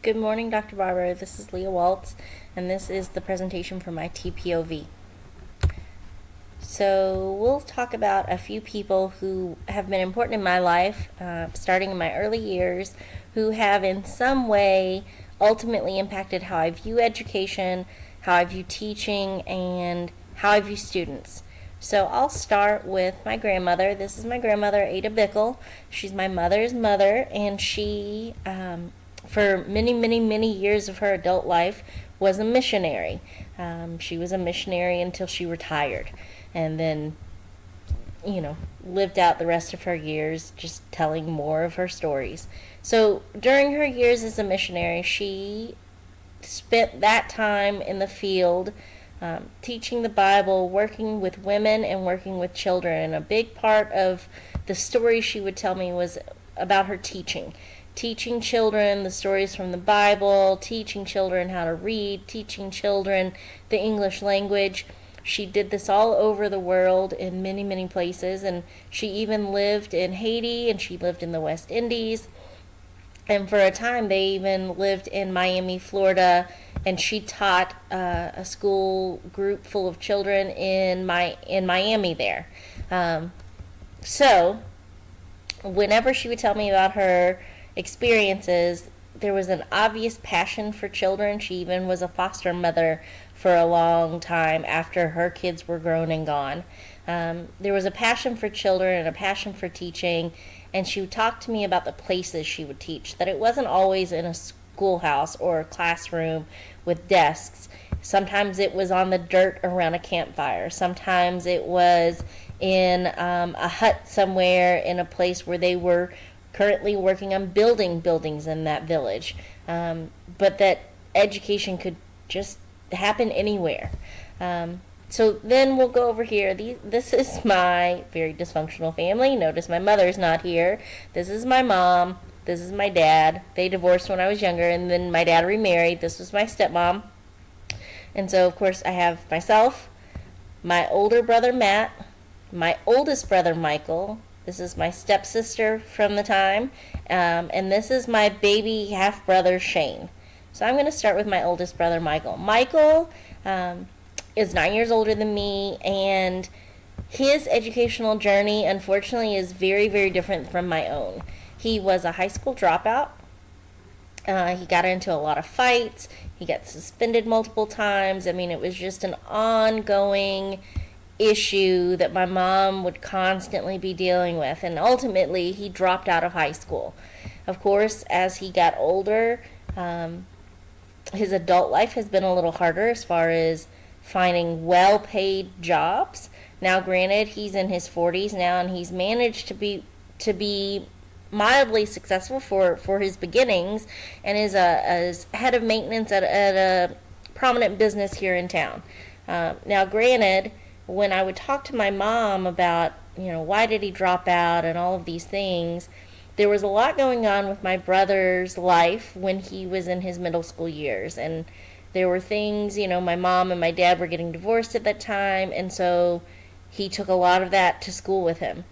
Good morning, Dr. Barber. This is Leah Waltz, and this is the presentation for my Tpov. So we'll talk about a few people who have been important in my life, starting in my early years, who have in some way ultimately impacted how I view education, how I view teaching, and how I view students. So I'll start with my grandmother. This is my grandmother, Ada Bickle. She's my mother's mother, and she, for many years of her adult life, was a missionary. She was a missionary until she retired, and then, lived out the rest of her years just telling more of her stories. So during her years as a missionary, she spent that time in the field, teaching the Bible, working with women and working with children. And a big part of the story she would tell me was about her teaching children the stories from the Bible, teaching children how to read, teaching children the English language. She did this all over the world in many places, and she even lived in Haiti, and she lived in the West Indies. And for a time, they even lived in Miami, Florida, and she taught a school group full of children in Miami there. So whenever she would tell me about her experiences, there was an obvious passion for children. She even was a foster mother for a long time after her kids were grown and gone. There was a passion for children and a passion for teaching, and she would talk to me about the places she would teach, that it wasn't always in a schoolhouse or a classroom with desks. Sometimes it was on the dirt around a campfire. Sometimes it was in a hut somewhere in a place where they were currently working on building buildings in that village, but that education could just happen anywhere. So then we'll go over here. This is my very dysfunctional family. Notice my mother's not here. This is my mom. This is my dad. They divorced when I was younger, and then my dad remarried. This was my stepmom. And so, of course, I have myself, my older brother Matt, my oldest brother Michael. This is my stepsister from the time, and this is my baby half-brother Shane. So I'm going to start with my oldest brother Michael. Michael is 9 years older than me, and his educational journey, unfortunately, is very different from my own. He was a high school dropout. He got into a lot of fights. He got suspended multiple times. I mean, it was just an ongoing issue that my mom would constantly be dealing with, and ultimately he dropped out of high school. Of course, as he got older, his adult life has been a little harder as far as finding well-paid jobs. Now, granted, he's in his 40s now, and he's managed to be mildly successful for his beginnings, and is head of maintenance at a prominent business here in town. Now, granted, when I would talk to my mom about, why did he drop out and all of these things, there was a lot going on with my brother's life when he was in his middle school years. And there were things, my mom and my dad were getting divorced at that time, and so he took a lot of that to school with him.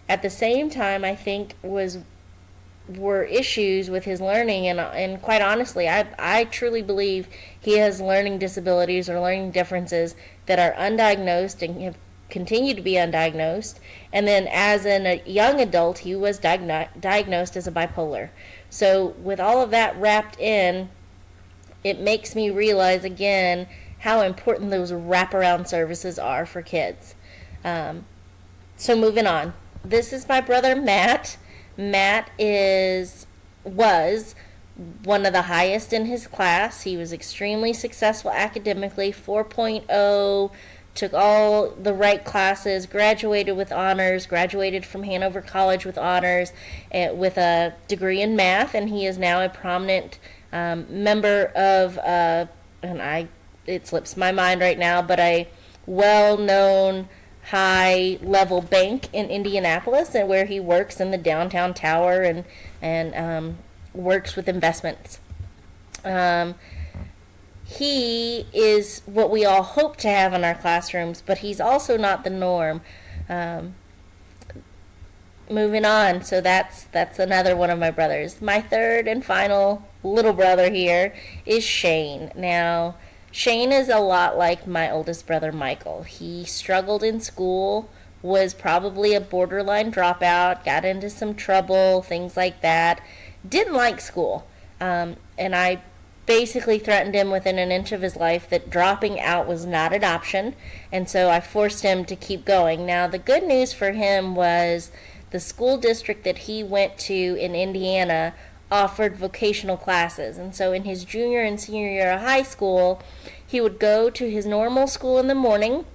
At the same time, I think were issues with his learning, and quite honestly, I truly believe he has learning disabilities or learning differences that are undiagnosed and have continued to be undiagnosed. And then as a young adult, he was diagnosed as a bipolar. So with all of that wrapped in, it makes me realize again how important those wraparound services are for kids. So moving on. This is my brother Matt. Matt was one of the highest in his class. He was extremely successful academically, 4.0, took all the right classes, graduated with honors, graduated from Hanover College with honors, with a degree in math, and he is now a prominent member of, it slips my mind right now, but a well-known high-level bank in Indianapolis, and where he works in the downtown tower and works with investments. He is what we all hope to have in our classrooms, but he's also not the norm. Moving on, so that's another one of my brothers. My third and final little brother here is Shane. Now, Shane is a lot like my oldest brother, Michael. He struggled in school, was probably a borderline dropout, got into some trouble, things like that. Didn't like school. And I basically threatened him within an inch of his life that dropping out was not an option. And so I forced him to keep going. Now, the good news for him was the school district that he went to in Indiana offered vocational classes. And so in his junior and senior year of high school, he would go to his normal school in the morning,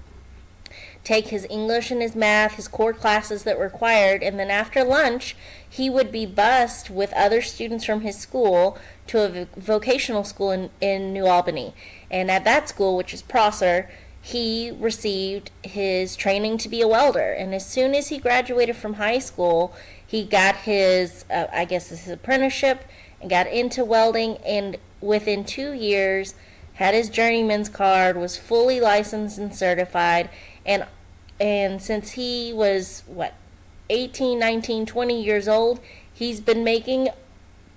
take his English and his math, his core classes that were required, and then after lunch, he would be bused with other students from his school to a vocational school in New Albany. And at that school, which is Prosser, he received his training to be a welder. And as soon as he graduated from high school, he got his, his apprenticeship and got into welding, and within 2 years, had his journeyman's card, was fully licensed and certified, and since he was, 18, 19, 20 years old, he's been making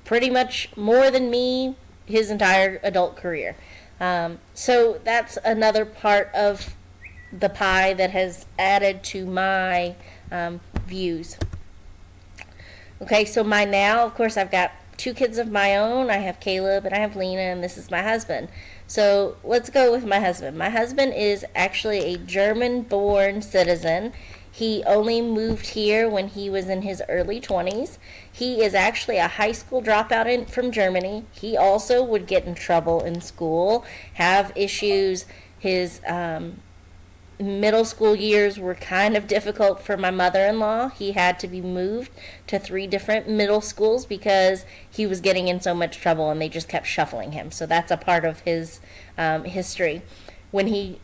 pretty much more than me his entire adult career. So that's another part of the pie that has added to my views. Okay, so now, of course, I've got 2 kids of my own. I have Caleb and I have Lena, and this is my husband. So let's go with my husband. My husband is actually a German-born citizen. He only moved here when he was in his early 20s. He is actually a high school dropout from Germany. He also would get in trouble in school, have issues. His middle school years were kind of difficult for my mother-in-law. He had to be moved to 3 different middle schools because he was getting in so much trouble, and they just kept shuffling him. So that's a part of his history. When he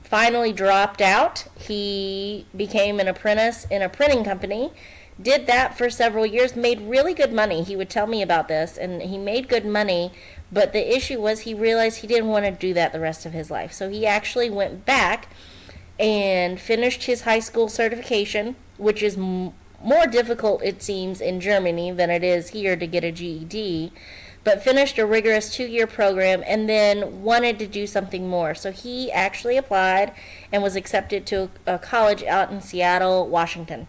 finally dropped out, he became an apprentice in a printing company, did that for several years, made really good money. He would tell me about this, and he made good money, but the issue was he realized he didn't want to do that the rest of his life. So he actually went back and finished his high school certification, which is more difficult, it seems, in Germany than it is here to get a GED, but finished a rigorous 2-year program and then wanted to do something more. So he actually applied and was accepted to a college out in Seattle, Washington.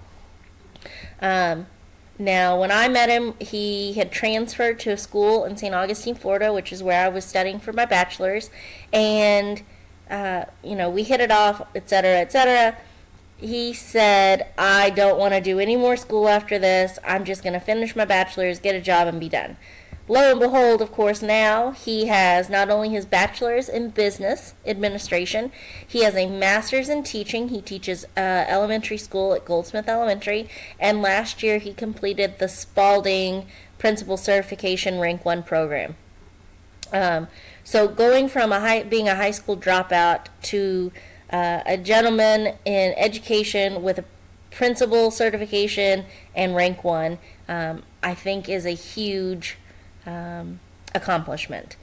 Now, when I met him, he had transferred to a school in St. Augustine, Florida, which is where I was studying for my bachelor's, and we hit it off, etc., etc. He said, I don't want to do any more school after this. I'm just going to finish my bachelor's, get a job, and be done. Lo and behold, of course, now he has not only his bachelor's in business administration, he has a master's in teaching. He teaches elementary school at Goldsmith Elementary, and last year he completed the Spalding Principal Certification Rank 1 program. So going from being a high school dropout to a gentleman in education with a principal certification and rank 1, I think is a huge accomplishment.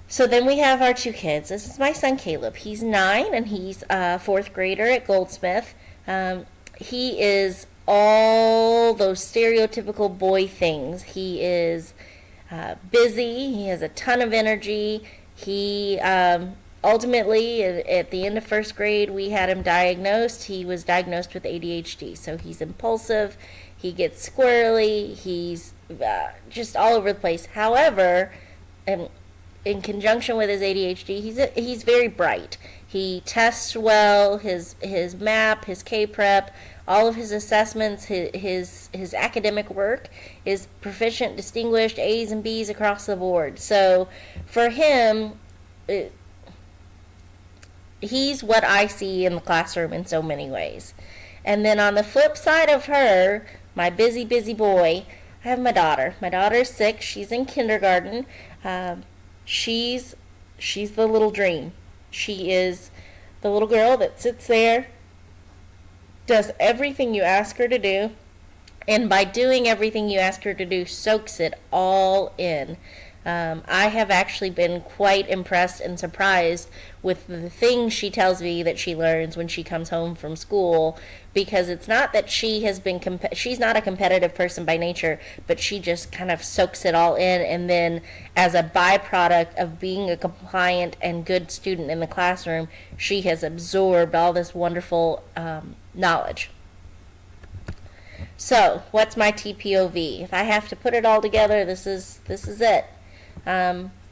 So then we have our 2 kids. This is my son Caleb. He's 9 and he's a 4th grader at Goldsmith. He is all those stereotypical boy things. He is busy. He has a ton of energy. He ultimately, at the end of 1st grade, we had him diagnosed. He was diagnosed with ADHD. So he's impulsive. He gets squirrely. He's just all over the place. However, in conjunction with his ADHD, he's very bright. He tests well. His MAP, his K-Prep, all of his assessments, his academic work is proficient, distinguished, A's and B's across the board. So for him, he's what I see in the classroom in so many ways. And then on the flip side of her, my busy boy, I have my daughter. My daughter's 6. She's in kindergarten. She's the little dream. She is the little girl that sits there, does everything you ask her to do, And by doing everything you ask her to do, soaks it all in. I have actually been quite impressed and surprised with the things she tells me that she learns when she comes home from school, because it's not that she has been she's not a competitive person by nature, but she just kind of soaks it all in, and then as a byproduct of being a compliant and good student in the classroom, she has absorbed all this wonderful knowledge. So, what's my TPOV? If I have to put it all together, this is it.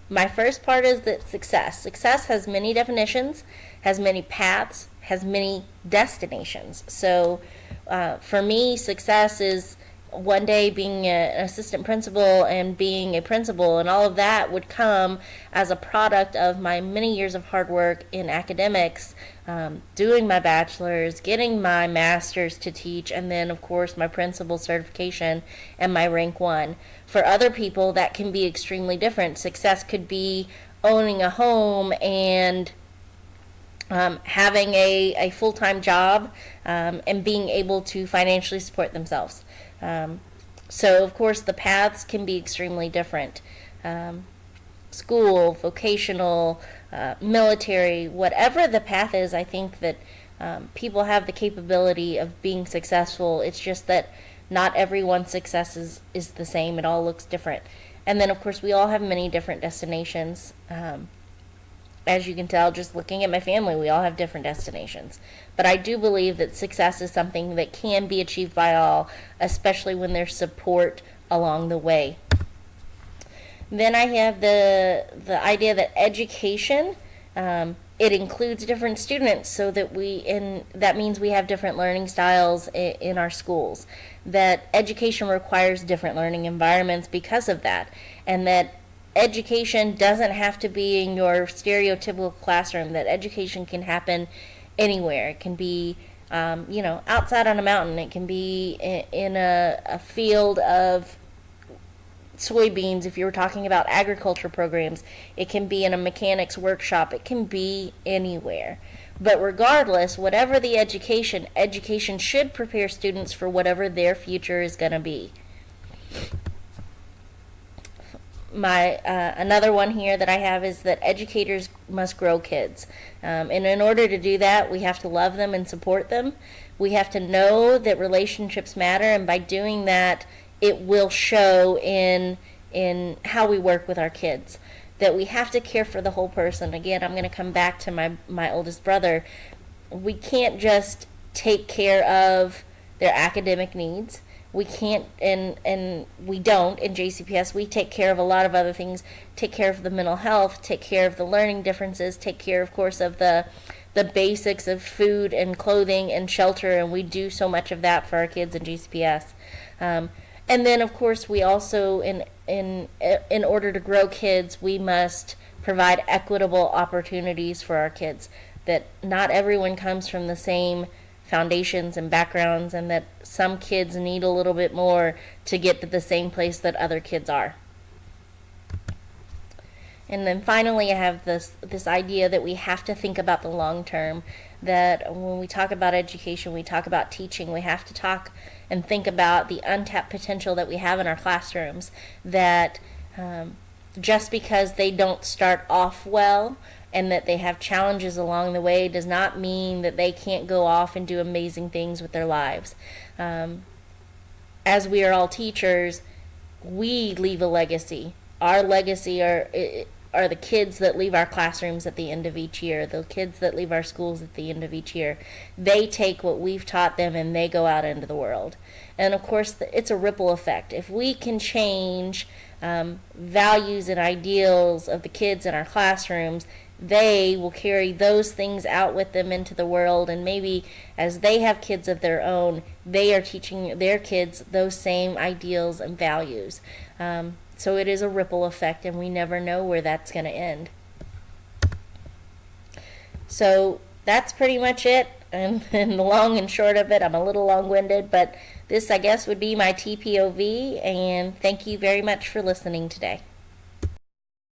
My first part is that success. Success has many definitions, has many paths, has many destinations. So, for me, success is one day being an assistant principal and being a principal, and all of that would come as a product of my many years of hard work in academics, doing my bachelor's, getting my master's to teach, and then of course my principal certification and my rank 1. For other people, that can be extremely different. Success could be owning a home and having a full-time job, and being able to financially support themselves. So, of course, the paths can be extremely different. School, vocational, military, whatever the path is, I think that people have the capability of being successful. It's just that not everyone's success is the same. It all looks different. And then, of course, we all have many different destinations. As you can tell, just looking at my family, we all have different destinations. But I do believe that success is something that can be achieved by all, especially when there's support along the way. Then I have the idea that education, it includes different students, so that that means we have different learning styles in our schools. That education requires different learning environments because of that, and that education doesn't have to be in your stereotypical classroom. That education can happen anywhere. It can be, outside on a mountain. It can be in a field of soybeans if you were talking about agriculture programs. It can be in a mechanics workshop. It can be anywhere. But regardless, whatever the education should prepare students for whatever their future is going to be. Another one here that I have is that educators must grow kids. And in order to do that, we have to love them and support them. We have to know that relationships matter, and by doing that, it will show in how we work with our kids. That we have to care for the whole person. Again, I'm going to come back to my oldest brother. We can't just take care of their academic needs. We can't, and we don't in JCPS. We take care of a lot of other things. Take care of the mental health, take care of the learning differences, take care, of course, of the basics of food and clothing and shelter, and we do so much of that for our kids in JCPS. And then, of course, we also, in order to grow kids, we must provide equitable opportunities for our kids. That not everyone comes from the same foundations and backgrounds, and that some kids need a little bit more to get to the same place that other kids are. And then finally, I have this idea that we have to think about the long term. That when we talk about education, we talk about teaching, we have to talk and think about the untapped potential that we have in our classrooms. That just because they don't start off well and that they have challenges along the way does not mean that they can't go off and do amazing things with their lives. As we are all teachers, we leave a legacy. Our legacy are the kids that leave our classrooms at the end of each year, the kids that leave our schools at the end of each year. They take what we've taught them and they go out into the world. And of course, it's a ripple effect. If we can change values and ideals of the kids in our classrooms, they will carry those things out with them into the world, and maybe as they have kids of their own, they are teaching their kids those same ideals and values. So it is a ripple effect, and we never know where that's going to end. So that's pretty much it, and the long and short of it. I'm a little long-winded, but this, I guess, would be my TPOV, and thank you very much for listening today.